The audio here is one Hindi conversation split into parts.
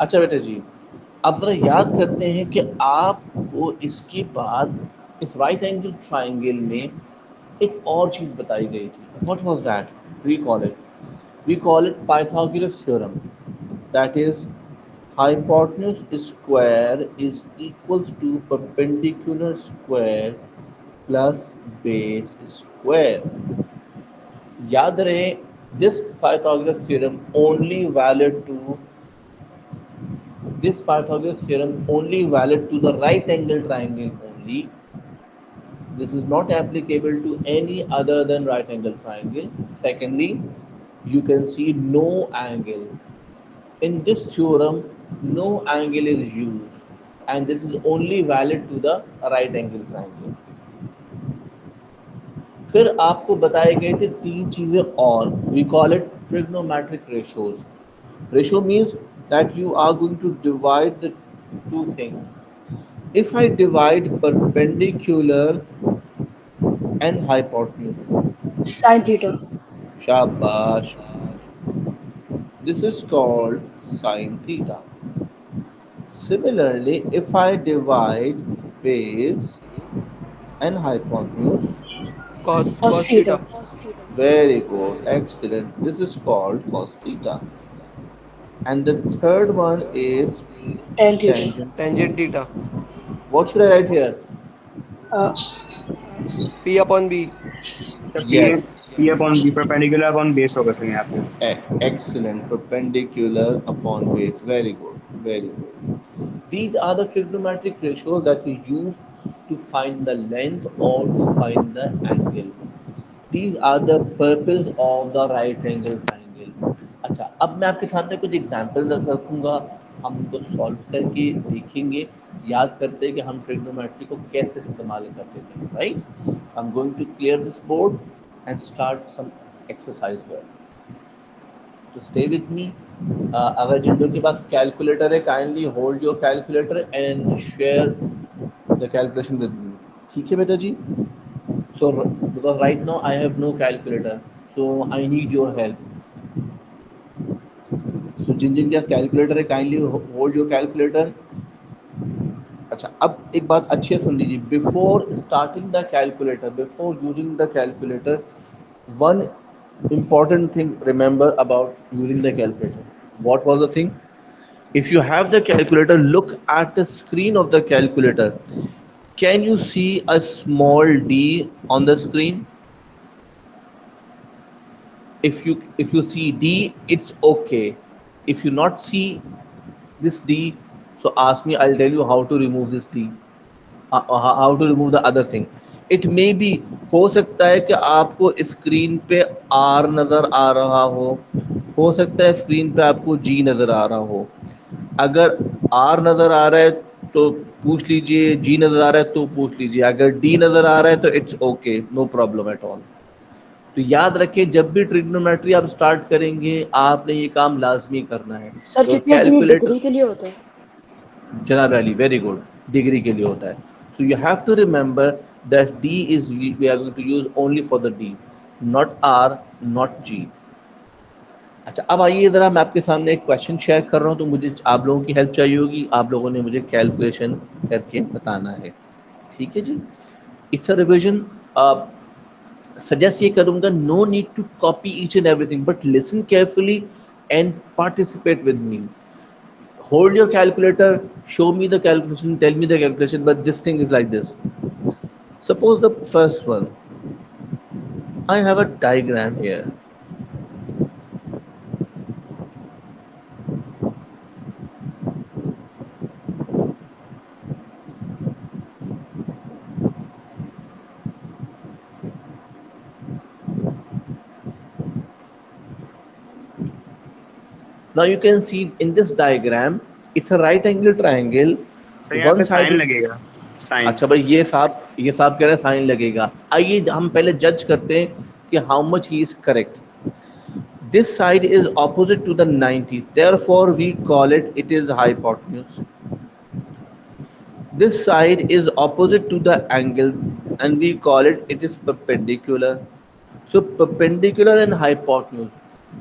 अच्छा बेटा जी, अब जरा याद करते हैं कि आपको इसके बाद इस राइट एंगल ट्राइंगल में एक और चीज बताई गई थी. What was that? We call it Pythagoras theorem. That is hypotenuse square is equals to perpendicular square plus base square. याद रहे, this Pythagoras theorem only valid to this Pythagoras theorem only valid to the right angle triangle only. This is not applicable to any other than right angle triangle. Secondly, you can see no angle. In this theorem, no angle is used, and this is only valid to the right angle triangle. फिर आपको बताए गए थे तीन चीजें और. We call it trigonometric ratios. Ratio means that you are going to divide the two things. If I divide perpendicular and hypotenuse, Sin theta. shabash, this is called sine theta. Similarly, if I divide base and hypotenuse, Cos Cos theta. theta. very good, excellent. This is called cos theta. And the third one is Tan theta. tangent Tangent theta. theta. What should I write here? Uh, P upon B. Sir Yes, P upon B perpendicular upon base होगा सर यहाँ पे. excellent. Perpendicular upon base. Very good. Very good. These are the trigonometric ratios that you use to find the length or to find the angle. These are the purpose of the right angle triangle. अच्छा, अब मैं आपके सामने कुछ एग्जाम्पल रखूंगा, हम उनको सॉल्व करके देखेंगे. याद करते हैं कि हम ट्रिग्नोमेट्री को कैसे इस्तेमाल करते थे. Right, I am going to clear this board and start some exercise work. तो स्टे विथ मी. अगर जिन लोगों के पास कैलकुलेटर है, kindly hold your calculator and share the calculation with me. ठीक है बेटा जी? So because right now I have no calculator, so I need your help. So जिन जिन के पास कैलकुलेटर है, काइंडली होल्ड योर कैलकुलेटर. अच्छा, अब एक बात अच्छे से सुन लीजिए. Before starting the calculator, before using the calculator, one important thing remember about using the calculator. What was the thing? If you have the calculator, look at the screen of the calculator. Can you see a small d on the screen? If you see d, it's okay. If you not see this d, so ask me, I'll tell you how to remove this d. How to remove the other thing. It may be, हो सकता है कि आपको स्क्रीन पे r नज़र आ रहा हो सकता है स्क्रीन पे आपको g नज़र आ रहा हो. अगर r नज़र आ रहा है तो पूछ लीजिए, g नज़र आ रहा है तो पूछ लीजिए. अगर d नज़र आ रहा है तो it's okay, no problem at all. तो याद रखें, जब भी ट्रिग्नोमेट्री आप स्टार्ट करेंगे, आपने ये काम लाजमी करना है. सर योर क्योंकि अभी कैलकुलेटर, डिग्री के लिए होता है. जनाब अली, वेरी गुड, डिग्री के लिए होता है. So you have to remember that D is, we are going to use only for the D, not R, not G. अच्छा, अब आइए ज़रा, मैं आपके सामने एक क्वेश्चन शेयर कर रहा हूँ, तो मुझे आप लोगों की हेल्प चाहिए होगी. आप लोगों ने मुझे कैलकुलेशन करके बताना है. ठीक है जी? It's a revision. सजेस्ट ये करूंगा, no need to copy each and everything, but listen carefully and participate with me. Hold your calculator, show me the calculation, tell me the calculation, but this thing is like this. Suppose the first one, I have a diagram here. Now you can see in this diagram, it's a right angle triangle. Sir यहाँ One पे side साइन is, लगेगा. साइन. अच्छा भाई, ये साहब कह रहे हैं साइन लगेगा. आइए हम पहले जज करते हैं कि how much he is correct. This side is opposite to the 90, therefore we call it is hypotenuse. This side is opposite to the angle and we call it is perpendicular. So perpendicular and hypotenuse.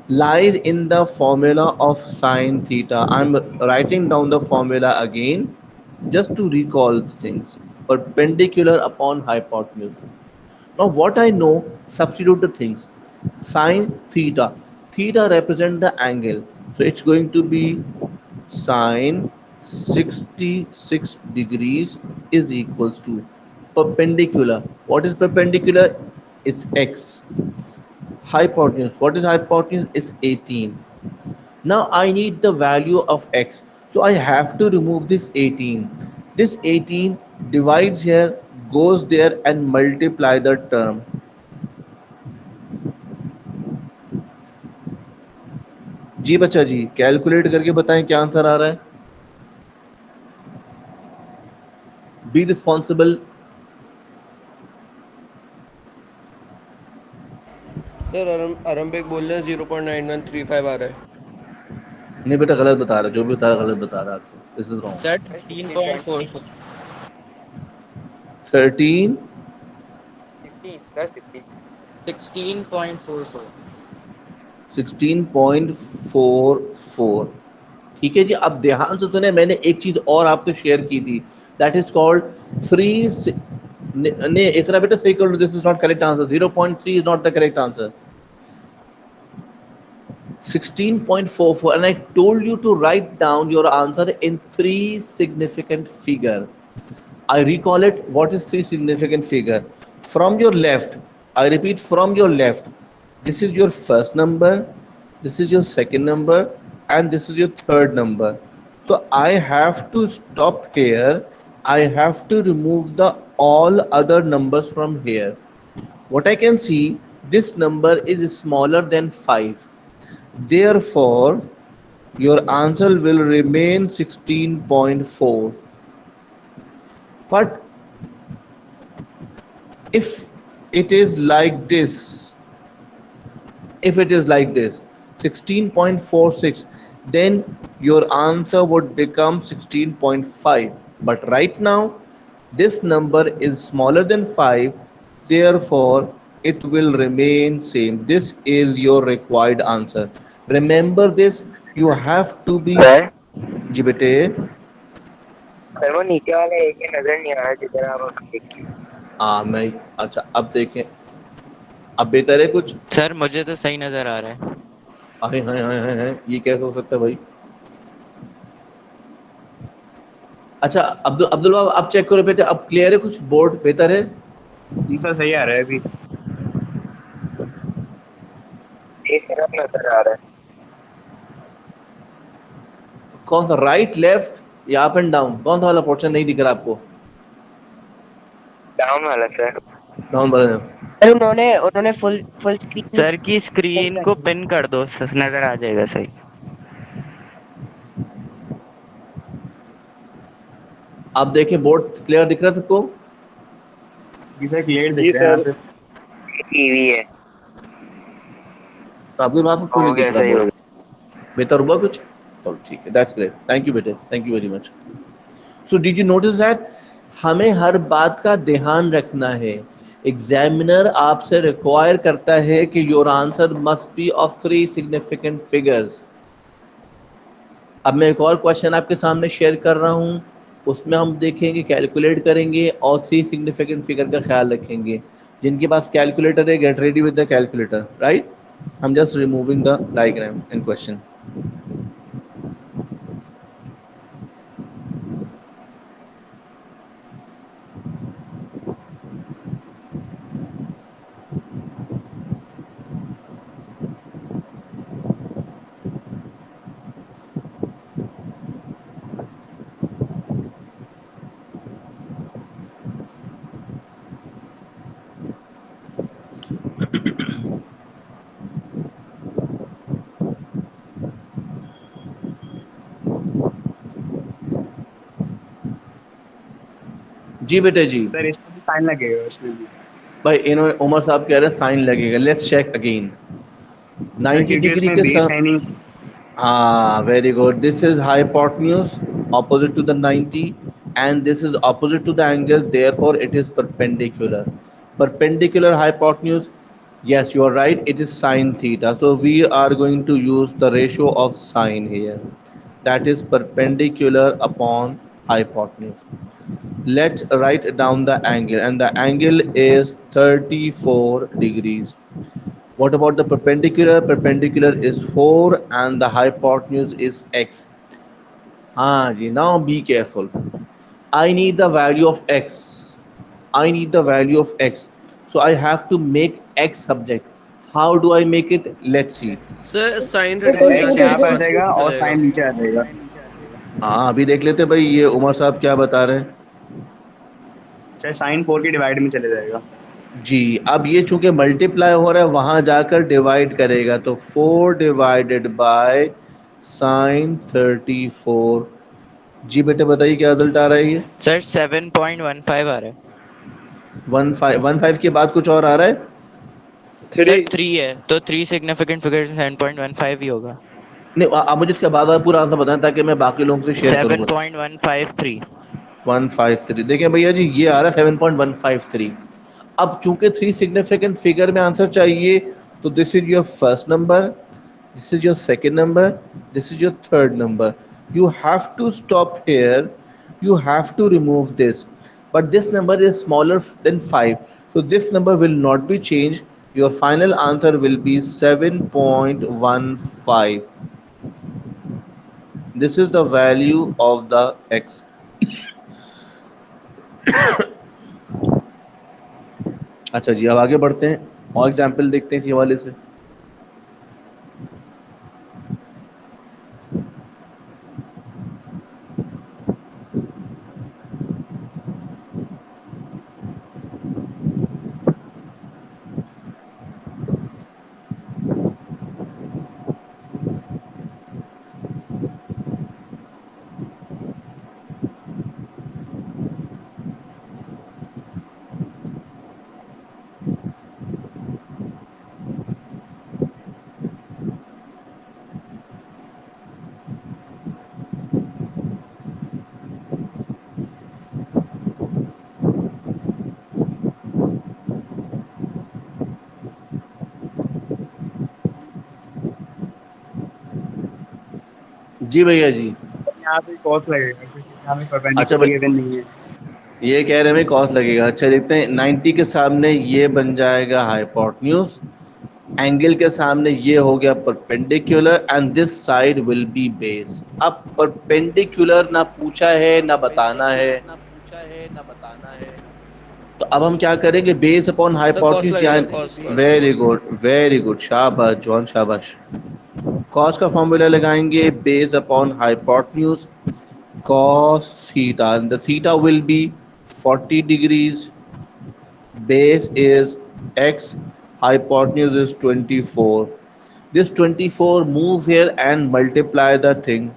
lies in the formula of sine theta. I'm writing down the formula again just to recall the things. Perpendicular upon hypotenuse. Now what I know, substitute the things. Sine theta. Theta represent the angle. So it's going to be sine 66 degrees is equals to perpendicular. What is perpendicular? It's x. Hypotenuse. What is hypotenuse? Is 18. Now I need the value of x. So I have to remove this 18. This 18 divides here, goes there and multiply the term. जी बच्चा जी, कैलकुलेट करके बताएं क्या आंसर आ रहा है. Be responsible. सर आरंभिक बोल रहे हैं 0.9135 आ रहा है. नहीं बेटा, गलत बता रहा है. जो भी बता रहा है गलत बता रहा है आपसे. This is wrong. Sir, 13.44. 13. 16.44. 16.44. ठीक है जी. अब ध्यान से सुने, मैंने एक चीज और आपसे शेयर की थी, दैट इज कॉल्ड फ्री. नहीं एक बेटा सही कर लो. This is not correct answer. 0.3 is not the correct answer. 16.44, and I told you to write down your answer in three significant figure. I recall it. What is three significant figure? From your left, I repeat, from your left, this is your first number, this is your second number, and this is your third number. So I have to stop here. I have to remove the all other numbers from here. What I can see, this number is smaller than 5. Therefore, your answer will remain 16.4. But if it is like this, if it is like this, 16.46, then your answer would become 16.5. But right now, this number is smaller than 5, therefore it will remain same. This is your required answer. Remember this. You have to be. Sir ji बेटे. सर वो नीचे वाला एक ही नजर नहीं आ रहा जिधर आप देखिए. मैं अच्छा अब देखें. अब बेहतर है कुछ. सर मुझे तो सही नजर आ रहा है. अरे हाँ, ये कैसे हो सकता है भाई. अच्छा अब्दुल अब्दुल बाब, आप चेक करो बेटे. अब क्लियर है कुछ? बोर्ड बेहतर है. जी सर सही आ रहा है अभी. एक तरफ नजर आ रहा है. कौन सा, राइट लेफ्ट या अप एंड डाउन? कौन सा वाला पोर्शन नहीं दिख रहा आपको? डाउन वाला सर. डाउन वाला. सर उन्होंने फुल स्क्रीन सर की स्क्रीन को पिन कर दो, नजर आ जाएगा सही. आप देखें बोर्ड क्लियर दिख रहा है सबको? जी सर क्लियर जी दिख रहा है सर. यहाँ पे. टीवी है. तो अब्दुल बाब क्यों हो नहीं गया दिख रहा सही हो बोर्ड? गया. बेहतर हुआ कुछ? चलो ठीक है, दैट्स ग्रेट. थैंक यू बेटे, thank you very much. So did you notice that हमें हर बात का ध्यान रखना है. एग्जामिनर आपसे रिक्वायर करता है कि your answer must B of three significant figures. अब मैं एक और क्वेश्चन आपके सामने शेयर कर रहा हूँ. उसमें हम देखेंगे, कैलकुलेट करेंगे और थ्री सिग्निफिकेंट फिगर का ख्याल रखेंगे. जिनके पास कैलकुलेटर है, get ready with the calculator. Right, I am just removing the diagram in question. जी बेटे जी. सर इसमें भी साइन लगेगा इसमें भी. भाई इन्होंने, उमर साहब कह रहे हैं साइन लगेगा. Let's check again. 90 डिग्री के बेस साथ. साइनिंग. हाँ, very good. This is hypotenuse opposite to the 90 and this is opposite to the angle, therefore it is perpendicular. Perpendicular hypotenuse. Yes, you are right. It is sine theta. So we are going to use the ratio of sine here. That is perpendicular upon hypotenuse. Let's write down the angle, and the angle is 34 degrees. What about the perpendicular? Perpendicular is 4 and the hypotenuse is x. Ah, now be careful. I need the value of x. I need the value of x. So I have to make x subject. How do I make it? Let's see. Sir sine तो रिड्यूस एक्स करके यहाँ पे आ cos जाएगा आ और जाएगा। साइन नीचे आ जाएगा। हाँ, अभी देख लेते हैं भाई ये उमर साहब क्या बता रहे हैं। चाहे साइन 4 के डिवाइड में चले जाएगा। जी, अब ये चूंकि मल्टीप्लाई हो रहा है वहां जाकर डिवाइड करेगा तो 4 डिवाइडेड बाय साइन 34। जी बेटे बताइए क्या रिजल्ट आ रहा है ये। सर 7.15 आ रहा है। 15 के बाद कुछ और आ रहा है। सर 3 है तो 3 सिग्निफिकेंट फिगर 7.15 ही होगा। नहीं, आप मुझे इसका बाद पूरा आंसर बताएं ताकि मैं बाकी लोगों से शेयर करूंगा। 7.153। 153 देखिए भैया जी ये आ रहा है 7.153। अब चूंकि 3 सिग्निफिकेंट फिगर में आंसर चाहिए तो this is your first number, this is your second number, this is your third number. You have to stop here, you have to remove this, but this number is smaller than 5, so this number will not be changed. Your final answer will be 7.15. This is the value of the x. अच्छा जी अब आगे बढ़ते हैं और एग्जाम्पल देखते हैं इस हवाले से। जी भैया जी। यहाँ पे कॉस लगेगा क्योंकि यहाँ पे अच्छा परपेंडिकुलर भाई गिवन नहीं है। ये कह रहे हैं भाई कॉस लगेगा। अच्छा देखते हैं 90 के सामने ये बन जाएगा हाइपोटेन्यूज, एंगल के सामने ये हो गया perpendicular and this side will be base. अब परपेंडिकुलर ना पूछा है ना बताना है, तो अब हम क्या करेंगे बेस अपॉन कॉस हाइपोटेन्यूज लगेगा यहाँ। वेरी गुड शाबाश जॉन शाबाश। कॉस का फॉर्मूला लगाएंगे base upon hypotenuse cos theta and the theta will be 40 degrees, base is x, hypotenuse is 24. This 24 moves here and multiply the thing.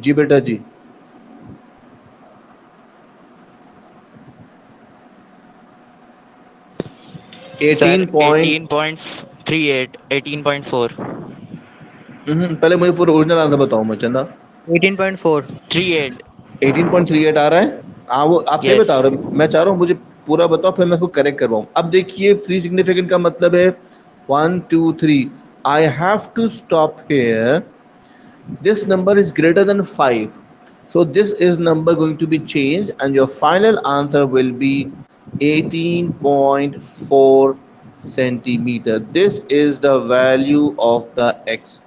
जी बेटा जी। सर 18 पॉइंट 18.38 18.4 पहले मुझे पूरा ओरिजिनल आंसर बताओ मैं चंदा। 18.4। 38। 18.38 आ रहा है। हाँ वो आप सही यस बता रहे हो, मैं चाह रहा हूँ मुझे पूरा बताओ फिर मैं इसको करेक्ट करवाऊँ। अब देखिए 3 सिग्निफिकेंट का मतलब है 1 2 3। I have to stop here, this number is greater than 5, so this is number going to be changed and your final answer will be 18.4 centimeter. This is the value of the x.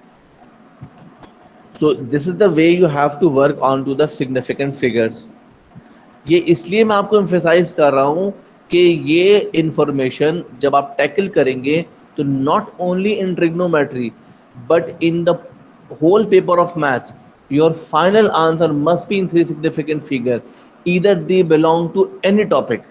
So this is the way you have to work on to the significant figures. ये इसलिए मैं आपको एम्फेसाइज कर रहा हूँ कि ये इंफॉर्मेशन जब आप टैकल करेंगे तो not only in trigonometry but in the whole paper of math, your final answer must be in 3 significant figure. Either they belong to any topic.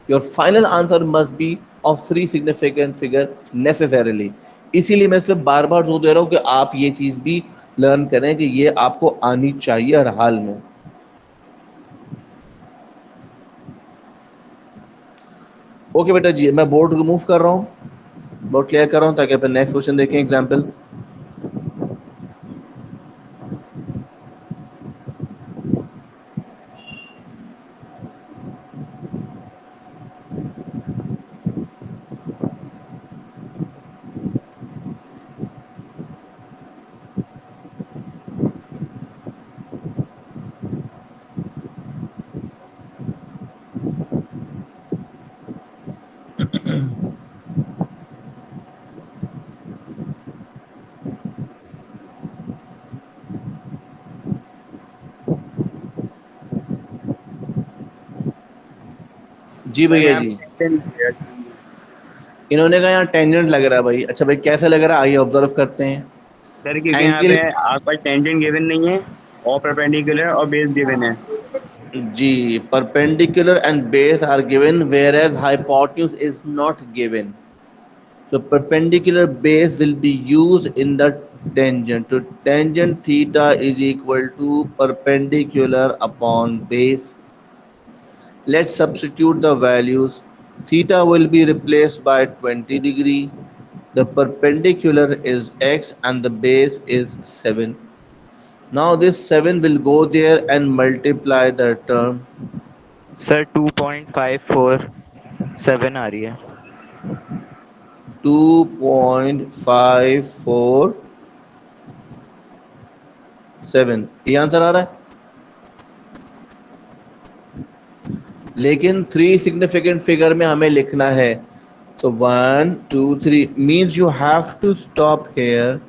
Your final answer must be of 3 significant figure necessarily. इसीलिए मैं इस पर बार बार जोर दे रहा हूँ कि आप ये चीज़ भी लर्न करें कि ये आपको आनी चाहिए हर हाल में। ओके बेटा जी मैं बोर्ड रिमूव कर रहा हूँ, बोर्ड क्लियर कर रहा हूँ ताकि अपन नेक्स्ट क्वेश्चन देखें एग्जाम्पल। जी सर भैया यहाँ जी, पे इन्होंने कहा यहाँ टेंजेंट लग रहा है भाई। अच्छा भाई कैसा लग रहा है, आइए ऑब्जर्व करते हैं। सर क्योंकि यहाँ एंगल, पे आपका टेंजेंट गिवन नहीं है और परपेंडिकुलर और बेस गिवन है। जी, perpendicular and base are given whereas hypotenuse is not given. So perpendicular base will be used in the tangent. So tangent theta is equal to perpendicular upon base. Let's substitute the values. Theta will be replaced by 20 degree. The perpendicular is x and the base is 7. Now this 7 will go there and multiply the term. Sir 2.547 आ रही है। 2.547 ये आंसर आ रहा है। लेकिन थ्री सिग्निफिकेंट फिगर में हमें लिखना है, तो 1 2 3 means you have to stop here.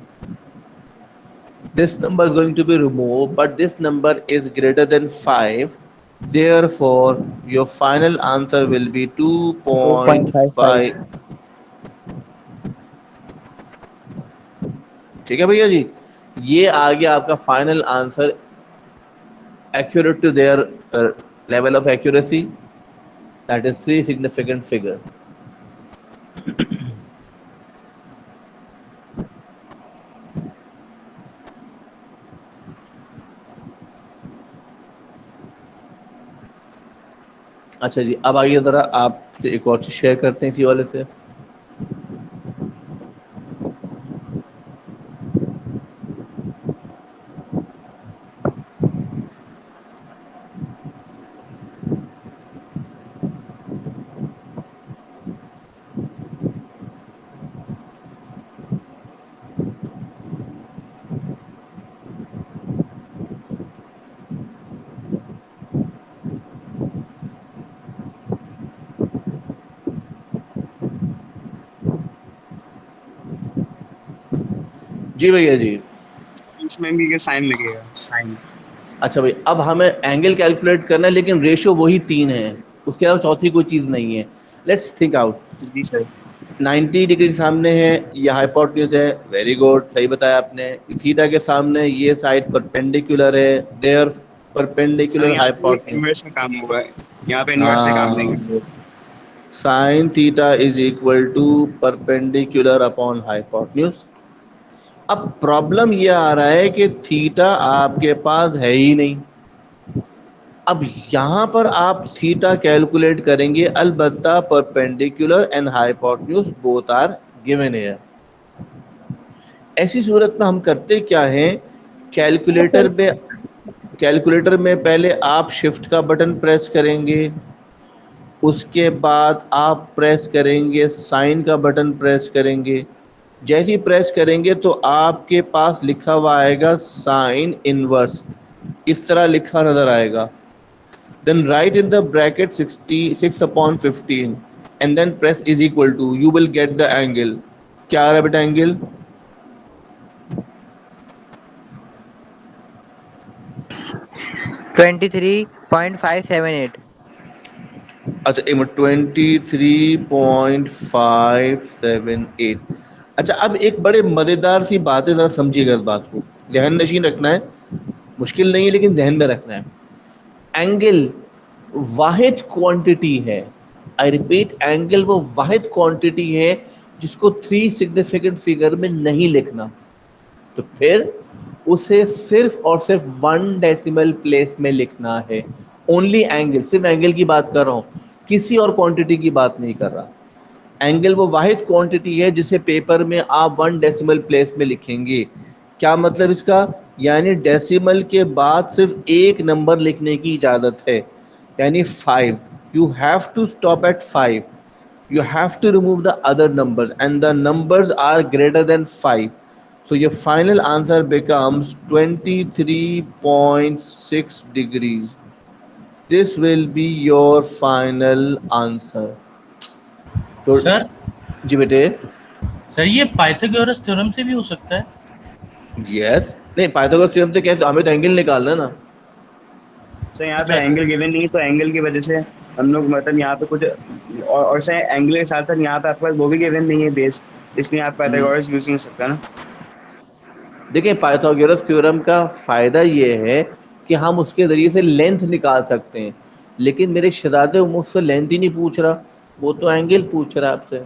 This number is going to be removed, but this number is greater than 5. Therefore, your final answer will be 2.55 2.5। ठीक है भैया जी, ये आ गया आपका final answer, accurate to their level of accuracy, that is three significant figure. अच्छा जी, अब आइए ज़रा आपसे एक और चीज़ शेयर करते हैं इसी वाले से। जी भैया जी। इसमें भी साइन लगेगा, साइन। अच्छा भाई, अब हमें एंगल कैलकुलेट करना है, लेकिन रेशियो वही 3 है, उसके अलावा चौथी कोई चीज़ नहीं है। Let's think out. जी सर। 90 डिग्री के सामने है, ये हाइपोटेन्यूज है, वेरी गुड, सही बताया आपने। थीटा के सामने ये साइड परपेंडिकुलर है, देयर सर परपेंडिकुलर यहाँ पे हाइपोटेन्यूज। इन्वर्स का काम होगा, यहाँ पे इन्वर्स से काम लेंगे हाँ, हम लोग। Sine theta is equal to perpendicular upon hypotenuse. अब प्रॉब्लम ये आ रहा है कि थीटा आपके पास है ही नहीं। अब यहाँ पर आप थीटा कैलकुलेट करेंगे, अलबत्ता perpendicular and hypotenuse both are given here. ऐसी सूरत में हम करते क्या हैं, कैलकुलेटर में कैलकुलेटर में पहले आप शिफ्ट का बटन प्रेस करेंगे, उसके बाद आप प्रेस करेंगे साइन का बटन प्रेस करेंगे। जैसे ही प्रेस करेंगे तो आपके पास लिखा हुआ आएगा साइन इनवर्स, इस तरह लिखा नजर आएगा। Then write in the bracket 66 upon 15 and then press is equal to, you will get the angle. क्या आ रहा है बेटा एंगल? ट्वेंटी 23.578। अच्छा एक मिनट, 23.578। अच्छा अब एक बड़े मज़ेदार सी बात है, ज़रा समझिएगा इस बात को, जहन नशीन रखना है, मुश्किल नहीं है लेकिन जहन में रखना है। एंगल वाहिद क्वांटिटी है, आई रिपीट, एंगल वो वाहिद क्वांटिटी है जिसको थ्री सिग्निफिकेंट फिगर में नहीं लिखना, तो फिर उसे सिर्फ और सिर्फ 1 डेसिमल प्लेस में लिखना है। ओनली एंगल, सिर्फ एंगल की बात कर रहा हूँ, किसी और क्वांटिटी की बात नहीं कर रहा। एंगल वो वाहिद क्वांटिटी है जिसे पेपर में आप 1 डेसिमल प्लेस में लिखेंगे। क्या मतलब इसका, यानी डेसिमल के बाद सिर्फ एक नंबर लिखने की इजाज़त है, यानी 5। You have to stop at 5, you have to remove the other numbers and the numbers are greater than 5. So your final answer becomes 23.6 degrees. This will be your final answer. तो सर जी बेटे, सर ये पाइथागोरस थ्योरम से भी हो सकता है। यस, नहीं पाइथागोरस थ्योरम से कैसे, हमें तो एंगल निकालना है ना। सर यहाँ पे अच्छा एंगल गिवन नहीं है, तो एंगल की वजह से हम लोग मतलब यहाँ पे कुछ और सर एंगल के साथ साथ यहाँ पे आपके पास वो भी गिवन नहीं है बेस, इसलिए आप पाइथागोरस यूज नहीं कर सकता ना। देखिए पाइथागोरस थ्योरम का फायदा ये है कि हम उसके जरिए से लेंथ निकाल सकते हैं, लेकिन मेरे शहजादे वो मुझसे लेंथ ही नहीं पूछ रहा, वो तो एंगल पूछ रहा है आपसे।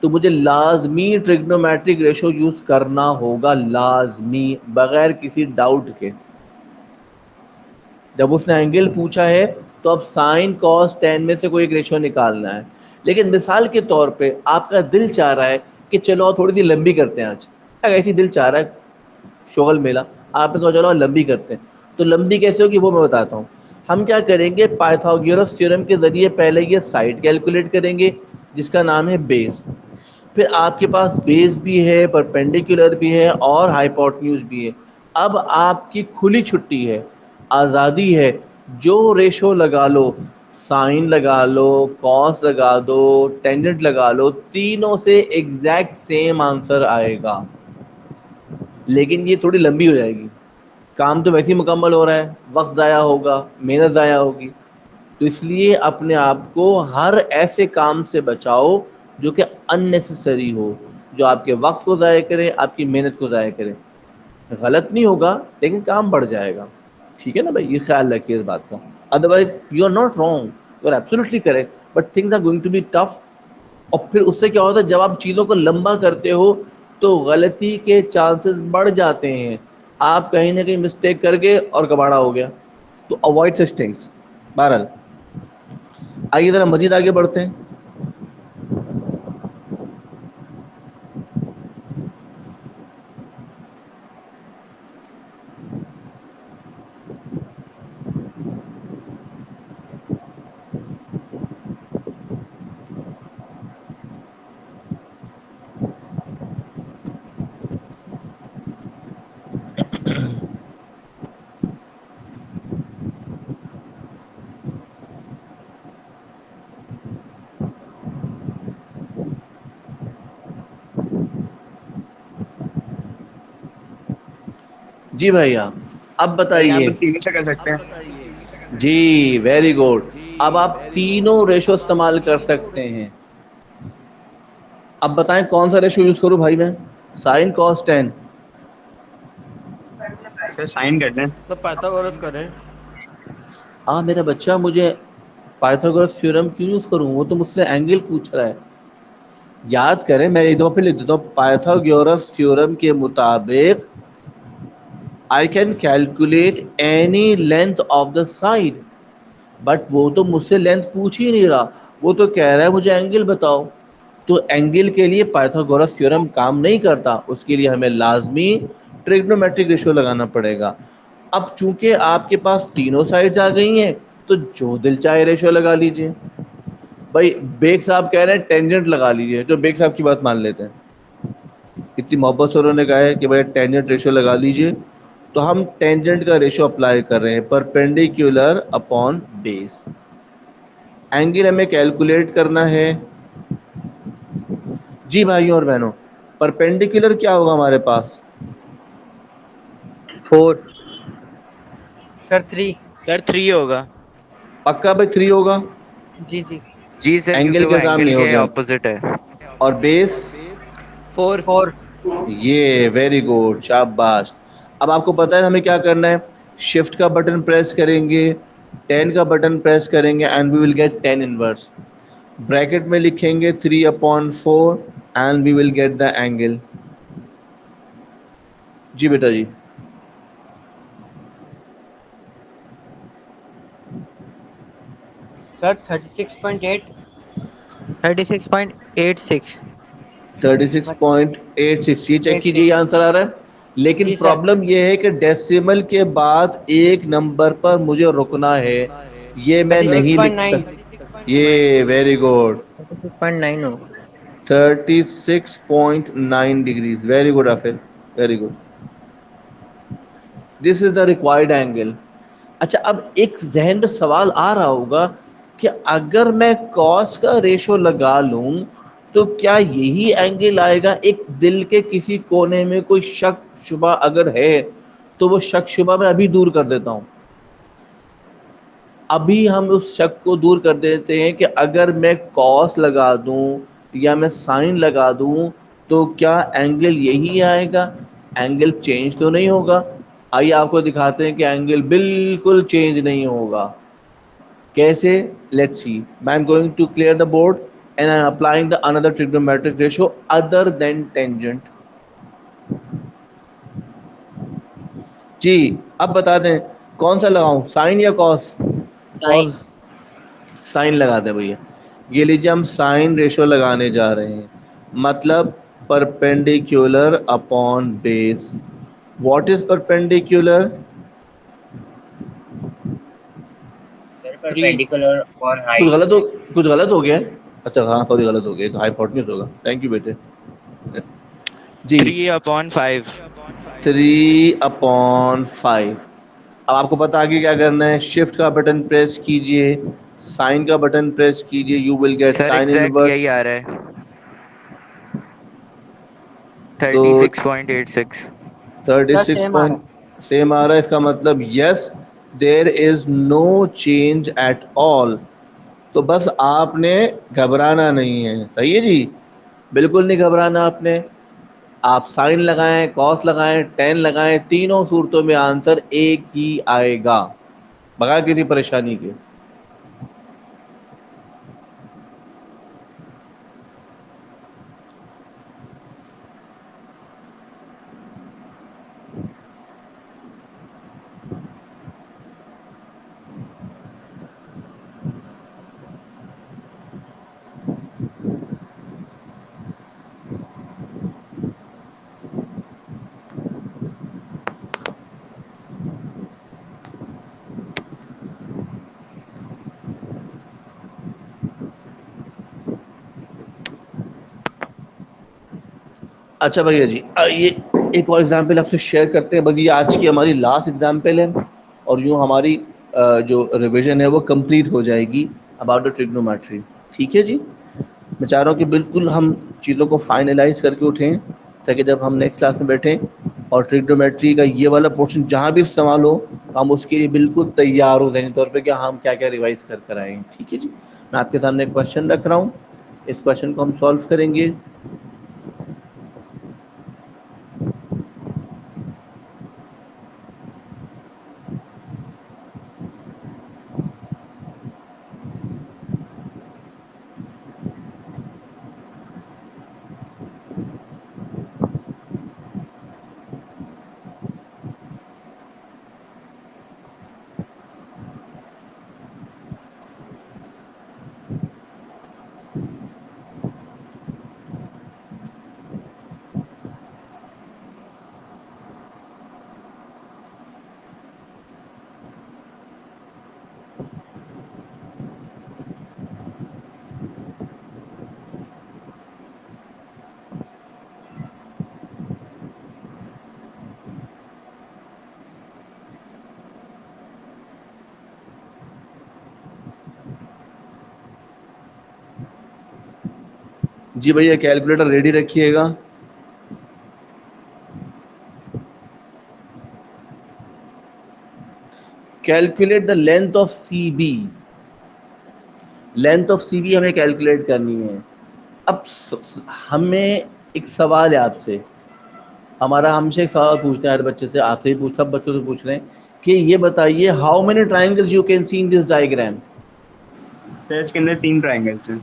तो मुझे लाजमी ट्रिग्नोमेट्रिक रेशो यूज करना होगा, लाजमी, बगैर किसी डाउट के। जब उसने एंगल पूछा है तो अब साइन कॉस टेन में से कोई एक रेशो निकालना है। लेकिन मिसाल के तौर पे आपका दिल चाह रहा है कि चलो और थोड़ी सी लंबी करते हैं आज, अगर ऐसी दिल चाह रहा है, शोगल मेला, आपने कहा चलो लंबी करते हैं, तो लंबी कैसे होगी वो मैं बताता हूँ। हम क्या करेंगे, पाइथागोरस थ्योरम के जरिए पहले ये साइड कैलकुलेट करेंगे जिसका नाम है बेस। फिर आपके पास बेस भी है, परपेंडिकुलर भी है और हाइपोटेन्यूज भी है। अब आपकी खुली छुट्टी है, आज़ादी है, जो रेशो लगा लो, साइन लगा लो, कॉस लगा दो, टेंजेंट लगा लो, तीनों से एग्जैक्ट सेम आंसर आएगा। लेकिन ये थोड़ी लंबी हो जाएगी, काम तो वैसे ही मुकम्मल हो रहा है, वक्त ज़ाया होगा, मेहनत ज़ाया होगी। तो इसलिए अपने आप को हर ऐसे काम से बचाओ जो कि अननेसेसरी हो, जो आपके वक्त को ज़ाया करे, आपकी मेहनत को ज़ाया करे। गलत नहीं होगा लेकिन काम बढ़ जाएगा। ठीक है ना भाई, ये ख्याल रखिए इस बात का। Otherwise you are not wrong, you are absolutely correct, but things are going to be tough. और फिर उससे क्या होता है, जब आप चीज़ों को लंबा करते हो तो गलती के चांसेस बढ़ जाते हैं, आप कहीं ना कहीं मिस्टेक करके और कबाड़ा हो गया। तो अवॉइड सच थिंग्स। बहरहाल आइए ज़रा मजीद आगे बढ़ते हैं। जी भैया, अब सर यहाँ बताइए। पे तीनों से कर सकते हैं। जी वेरी गुड, अब आप तीनों रेशो इस्तेमाल कर सकते हैं। अब बताएं कौन सा रेशो यूज करूं भाई मैं, sine cos tan? Sir sine करते हैं। तो पाइथागोरस करें। हाँ मेरा बच्चा, मुझे पाइथागोरस थ्योरम क्यों यूज करूं, वो तो मुझसे एंगल पूछ रहा है। याद करें, मैं एक दफा फिर लिख देता हूँ, पाइथागोरस थ्योरम के मुताबिक I can calculate any length of the side. But वो तो मुझसे लेंथ पूछ ही नहीं रहा, वो तो कह रहा है मुझे एंगल बताओ। तो एंगल के लिए पाइथागोरस थ्योरम काम नहीं करता, उसके लिए हमें लाजमी ट्रिग्नोमेट्रिक रेशियो लगाना पड़ेगा। अब चूंकि आपके पास तीनों साइड्स आ गई हैं, तो जो दिल चाहे रेशियो लगा लीजिए। भाई बेग साहब कह रहे हैं टेंजेंट लगा लीजिए, जो बेग साहब की बात मान लेते हैं, इतनी मोहब्बत से उन्होंने कहा है कि भाई टेंजेंट रेशियो लगा लीजिए, तो हम टेंजेंट का रेशियो अप्लाई कर रहे हैं, परपेंडिकुलर अपॉन बेस। एंगल हमें कैलकुलेट करना है। जी भाइयों और बहनों, परपेंडिकुलर क्या होगा हमारे पास? 4। सर 3। सर 3 होगा। पक्का भाई 3 होगा? जी जी। जी सर, एंगल क्योंकि वो के सामने एंगल हो के गया। ऑपोजिट है। और बेस? 4। 4। ये वेरी गुड, शाबाश। अब आपको पता है हमें क्या करना है, शिफ्ट का बटन प्रेस करेंगे, 10 का बटन प्रेस करेंगे and we will get 10 inverse. Bracket में लिखेंगे 3/4 and we will get the angle. जी बेटा जी। सर 36.8। 36.86। 36.86, ये चेक कीजिए, 86। ये आंसर आ रहा है। लेकिन जी सर। प्रॉब्लम ये है कि डेसिमल के बाद एक नंबर पर मुझे रुकना है, ये मैं नहीं लिख 36.9। सकता। ये वेरी गुड, 36.9 होगा। 36.9 degrees, very good Afir, very good. This is the required angle. अच्छा, अब एक जहन में सवाल आ रहा होगा कि अगर मैं कॉस का रेशो लगा लूं तो क्या यही एंगल आएगा? एक दिल के किसी कोने में कोई शक शुबा अगर है तो वो शक शुबा मैं अभी दूर कर देता हूं। अभी हम उस शक को दूर कर देते हैं कि अगर मैं कॉस लगा दूं या मैं साइन लगा दूं तो क्या एंगल यही आएगा, एंगल चेंज तो नहीं होगा। आइए आपको दिखाते हैं कि एंगल बिल्कुल चेंज नहीं होगा। कैसे? Let's see. I am going to clear the board and I am applying the another trigonometric ratio other than tangent. जी अब बता दें कौन सा लगाऊं, साइन या कॉस? साइन। साइन लगाते हैं भैया। ये लीजिए हम साइन रेशियो लगाने जा रहे हैं, मतलब perpendicular upon base. What is perpendicular? Perpendicular और कुछ हाइट। गलत हो, कुछ गलत हो गया? अच्छा हाँ सॉरी, गलत हो गया, तो हाइपोटेन्यूज होगा। थैंक यू बेटे। जी 3/5। 3/5। अब आपको पता आगे क्या करना है, शिफ्ट का बटन प्रेस कीजिए, साइन का बटन प्रेस कीजिए, you will get sir sine exact inverse. यही आ रहा है, तो 36.86। सर 36 सेम आ रहा पॉइंट है। सेम आ रहा है, इसका मतलब yes there is no change at all. तो बस आपने घबराना नहीं है, सही है जी, बिल्कुल नहीं घबराना आपने। आप साइन लगाएं, कॉस लगाएं, टेन लगाएं, तीनों सूरतों में आंसर एक ही आएगा बगैर किसी परेशानी के। अच्छा भैया जी, ये एक और एग्जाम्पल आपसे शेयर करते हैं, बस ये आज की हमारी लास्ट एग्जाम्पल है और यूँ हमारी जो रिवीजन है वो कंप्लीट हो जाएगी अबाउट द ट्रिग्नोमेट्री। ठीक है जी, मैं चाह रहा हूँ कि बिल्कुल हम चीज़ों को फाइनलाइज करके उठें ताकि जब हम नेक्स्ट क्लास में बैठें और ट्रिग्नोमेट्री का ये वाला पोर्शन जहाँ भी इस्तेमाल हो हम उसके लिए बिल्कुल तैयार हो ज़हनी तौर पे कि हम क्या क्या रिवाइज कर कर आएँ। ठीक है जी, मैं आपके सामने एक क्वेश्चन रख रहा हूँ, इस क्वेश्चन को हम सॉल्व करेंगे। जी भैया कैलकुलेटर रेडी रखिएगा। Calculate the length of C B. Length of C B हमें कैलकुलेट करनी है। अब हमें एक सवाल है आपसे, हमारा हमसे एक सवाल पूछते हैं हर बच्चे से, आपसे ही पूछ, सब बच्चों से पूछ रहे हैं कि ये बताइए how many triangles you can see in this diagram. Sir इसके अंदर 3 ट्राइंगल्स हैं।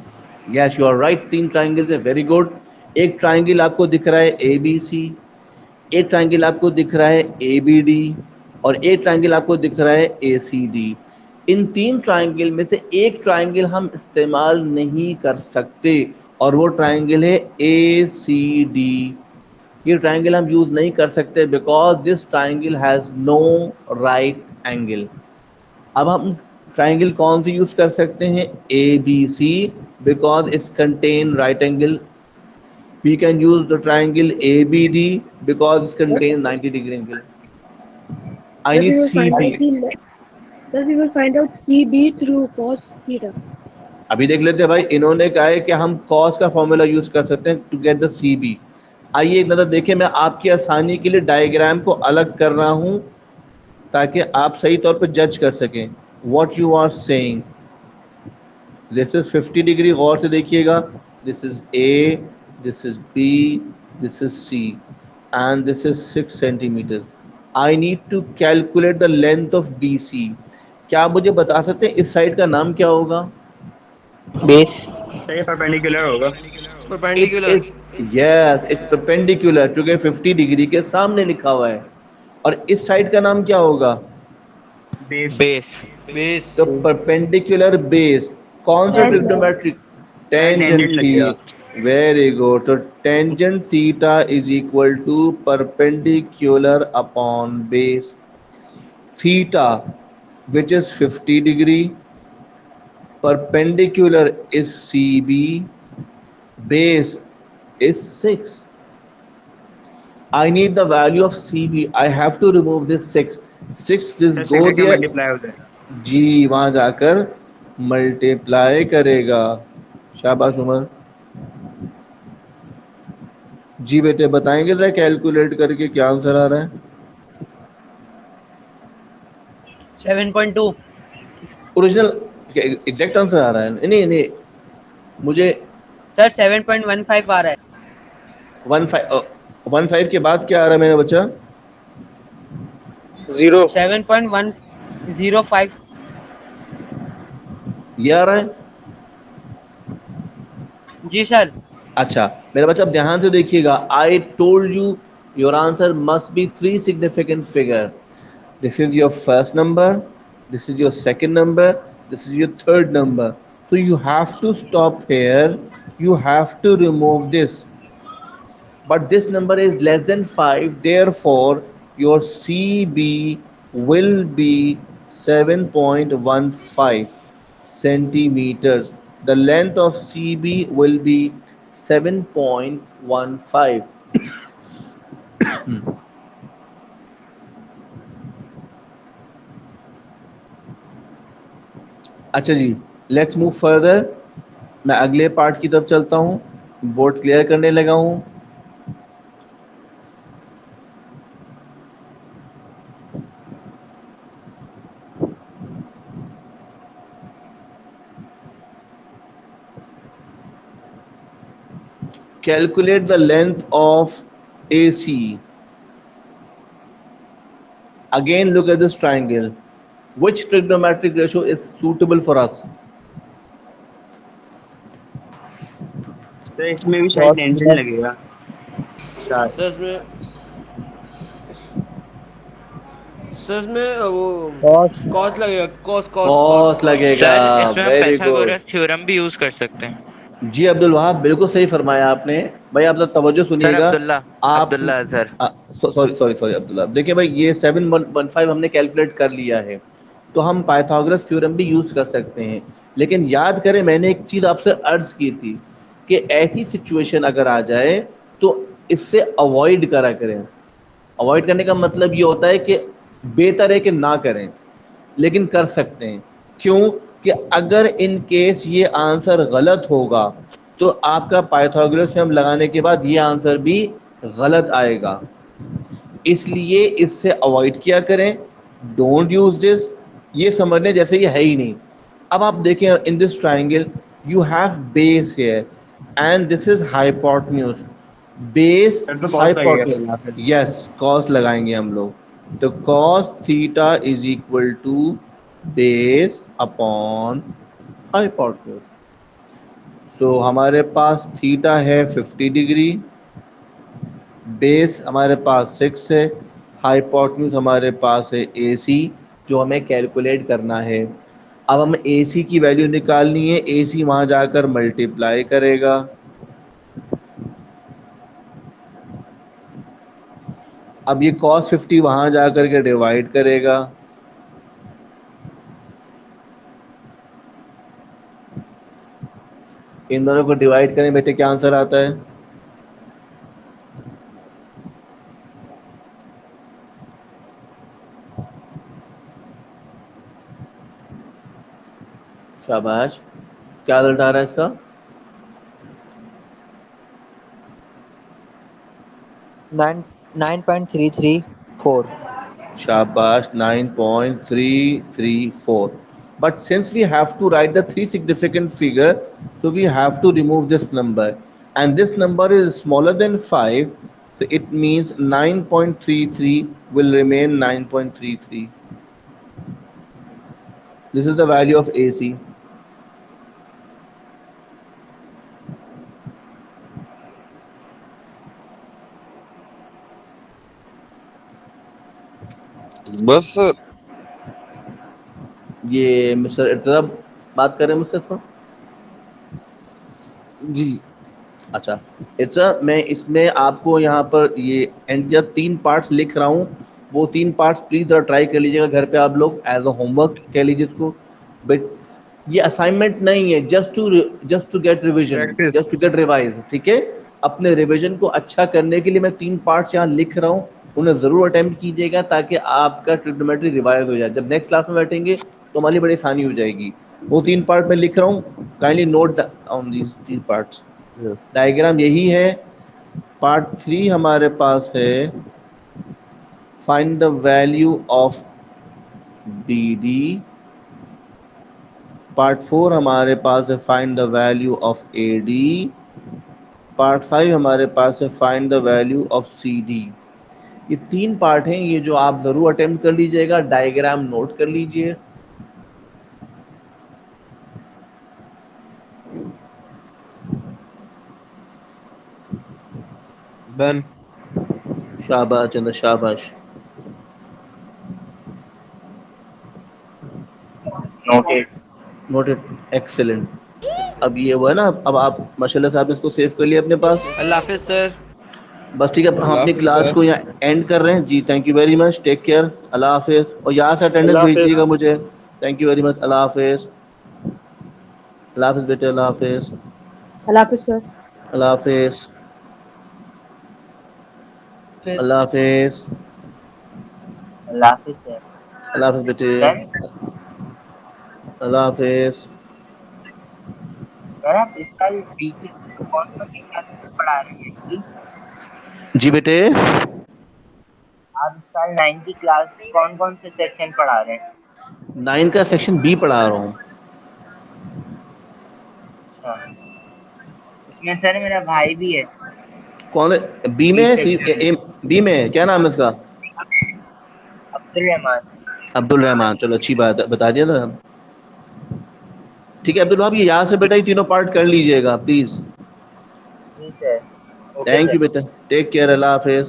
Yes you are right, 3 triangles है, वेरी गुड। एक ट्राइंगल आपको दिख रहा है ए बी सी, एक ट्राइंगल आपको दिख रहा है ए बी डी और एक ट्राइंगल आपको दिख रहा है A C D. In 3 triangle में से एक ट्राइंगल हम इस्तेमाल नहीं कर सकते और वो ट्राइंगल है ए सी डी। ये ट्राइंगल हम यूज नहीं कर सकते because this triangle has no right angle. अब हम ट्राइंगल कौन सी यूज कर सकते हैं, A B C, because it's contain right angle. We can use the triangle ABD because it contains 90-degree angle. I Thus need we will find CB. out thus we will find out CB through cos theta. अभी देख लेते हैं भाई, इन्होंने कहा है कि हम cos का फॉर्मूला यूज कर सकते हैं टू गेट द CB। आइए एक नज़र देखें, मैं आपकी आसानी के लिए डायग्राम को अलग कर रहा हूं ताकि आप सही तौर पर जज कर सकें। what you are saying. This is 50 degree, गौर से देखिएगा. This is A, this is B, this is C, and this is 6 centimetre. I need to calculate the length of B C. क्या आप मुझे बता सकते हैं इस साइड का नाम क्या होगा? बेस. तो ये परपेंडिकुलर होगा. It perpendicular. Is, yes, it's perpendicular, क्योंकि 50 डिग्री के सामने लिखा हुआ है. और इस साइड का नाम क्या होगा? बेस. बेस. बेस. तो परपेंडिकुलर बेस. कौन सा ट्रिग्नोमेट्रिक? टेंजेंट Tangent लगेगा. थी. Very good. तो tangent theta is equal to perpendicular upon base. Theta which is 50 degree, perpendicular is CB, base is 6. I need the value of CB. I have to remove this 6. 6 will तो go 6 there. मल्टीप्लाई हो जाएगा. जी वहां जाकर मल्टीप्लाई करेगा. शाबाश उमर. जी बेटे बताएंगे जरा कैलकुलेट करके क्या आंसर आ रहा है? 7.2. ओरिजिनल एग्जैक्ट आंसर आ रहा है? नहीं नहीं, मुझे सर 7.15 आ रहा है. 15 के बाद क्या आ रहा है मेरा बच्चा? 7.105. ये आ रहा है? जी सर. अच्छा मेरा बच्चा अब ध्यान से देखिएगा. I told you your answer must be 3 significant figure. This is your first number, this is your second number, this is your third number. So you have to stop here, you have to remove this, but this number is less than 5, therefore your CB will be 7.15 centimeters. The length of CB will be 7.15. अच्छा जी, लेट्स मूव फर्दर. मैं अगले पार्ट की तरफ चलता हूँ. बोर्ड क्लियर करने लगा हूँ. Calculate the length of AC. Again look at this triangle. Which trigonometric ratio is suitable for us? तो इसमें भी शायद टेंशन लगेगा. शायद. सर इसमें वो कॉस लगेगा. कॉस लगेगा. सर इसमें हम वेरी गुड. पाइथागोरस थ्योरम भी यूज कर सकते हैं. जी अब्दुल वहाब, बिल्कुल सही फरमाया आपने. भाई आप तवज्जो सर सुनिएगा. अब्दुल्ला सर. सॉरी अब्दुल्ला. देखिए भाई ये 7.15 हमने कैलकुलेट कर लिया है, तो हम पाइथागोरस थ्योरम भी यूज कर सकते हैं. लेकिन याद करें मैंने एक चीज आपसे अर्ज की थी कि ऐसी सिचुएशन अगर आ जाए तो इससे अवॉइड करा करें. अवॉइड करने का मतलब ये होता है कि बेहतर है कि ना करें, लेकिन कर सकते हैं. क्यों? कि अगर इन केस ये आंसर गलत होगा तो आपका पाइथागोरस थ्योरम लगाने के बाद ये आंसर भी गलत आएगा. इसलिए इससे अवॉइड किया करें. Don't use this. ये समझने जैसे ये है ही नहीं. अब आप देखें in this triangle you have base here and this is hypotenuse. Base sir तो cos लगेगा यहाँ पे. यस कॉस लगाएंगे हम लोग. तो cos theta is equal to base upon hypotenuse. So हमारे पास थीटा है 50 डिग्री, बेस हमारे पास 6 है, हाइपोटेन्यूज हमारे पास है AC जो हमें कैलकुलेट करना है. अब हमें AC की वैल्यू निकालनी है. AC वहाँ जाकर मल्टीप्लाई करेगा. अब ये cos 50 वहाँ जाकर के डिवाइड करेगा. इन दोनों को डिवाइड करें बेटे, क्या आंसर आता है? शाबाश. क्या रिजल्ट आ रहा है इसका? 9.334. शाबाश 9.334. But since we have to write the three significant figure, so we have to remove this number, and this number is smaller than 5, so it means 9.33 will remain 9.33. This is the value of AC. बस सर। ये मिस्टर इर्तजा बात कर रहे हैं मुझसे सर? जी अच्छा, इट्स मैं इसमें आपको यहाँ पर ये एंड या 3 पार्ट्स लिख रहा हूँ, वो 3 पार्ट्स प्लीज़ ज़रा ट्राई कर लीजिएगा घर पे आप लोग, एज अ होमवर्क कह लीजिए इसको। बट ये असाइनमेंट नहीं है, just to get revision, Practice. Just to get revise, ठीक है? अपने रिविजन को अच्छा करने के लिए मैं 3 पार्ट्स यहाँ लिख रहा हूँ, उन्हें ज़रूर अटेम्प्ट कीजिएगा ताकि आपका ट्रिग्नोमेट्री रिवाइज हो जाए। जब नेक्स्ट क्लास में बैठेंगे तो हमारी बड़ी आसानी हो जाएगी। वो 3 पार्ट मैं लिख रहा हूँ, kindly note down these 3 parts. Diagram यही है। पार्ट 3 हमारे पास है find the value of BD। Part 4 हमारे पास है find the value of AD। Part 5 हमारे पास है find the value of CD। ये 3 पार्ट हैं, ये जो आप ज़रूर अटेम्प्ट कर लीजिएगा। डायग्राम नोट कर लीजिए। डन। शाबाश चंद्र, शाबाश। नोटेड। Noted, excellent. अब ये हुआ ना, अब आप माशाल्लाह साहब इसको सेव कर लिया अपने पास। अल्लाह हाफिज सर। बस ठीक है, हम अल्लाह अपनी हाफिज क्लास सर। को यहाँ एंड कर रहे हैं जी। Thank you very much, take care, अल्लाह हाफिज। और यहाँ से अटेंडेंस अल्लाह हाफिज। भेजिएगा मुझे। थैंक यू वेरी मच, अल्लाह हाफिज। अल्लाह हाफिज बेटे, अल्लाह हाफिज, Allah Hafiz, sir. अल्लाह हाफिज, अल्लाह हाफिज, अल्लाह हाफिज सर। अल्लाह हाफिज बेटे, सर अल्लाह हाफिज। सर आप इस साल बी की कौन कौन सी क्लास पढ़ा रहे हैं जी? जी बेटे, आप इस साल 9 की क्लास कौन कौन से सेक्शन पढ़ा रहे हैं? 9 का सेक्शन B पढ़ा रहा हूँ। अच्छा, उसमें सर मेरा भाई भी है। कौन है B में? बी सी सेक्शन में B में है? क्या नाम है उसका? अब्दुल रहमान। अब्दुल रहमान। चलो अच्छी बात है, बता दिया था। ठीक है अब्दुल भाई, ये यहाँ से बेटा ये तीनों पार्ट कर लीजिएगा प्लीज। जी sir. Okay thank sir. You बेटा, टेक केयर, अल्लाह हाफिज।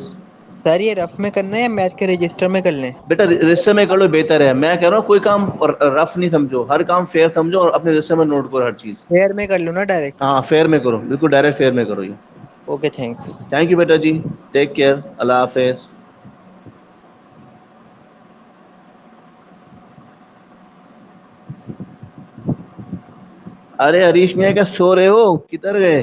सर ये रफ में करना है या मैथ के रजिस्टर में कर लें? बेटा रजिस्टर में कर लो, बेहतर है। मैं कह रहा हूँ कोई काम रफ नहीं समझो, हर काम फेयर समझो और अपने रजिस्टर में नोट करो हर चीज। फेयर में कर लो ना डायरेक्ट? हाँ फेयर में करो, बिल्कुल डायरेक्ट फेयर में करो ये। Okay thanks. थैंक यू बेटा जी, टेक केयर, अल्लाह हाफिज। अरे हरीश मियाँ क्या सो रहे हो, किधर गए?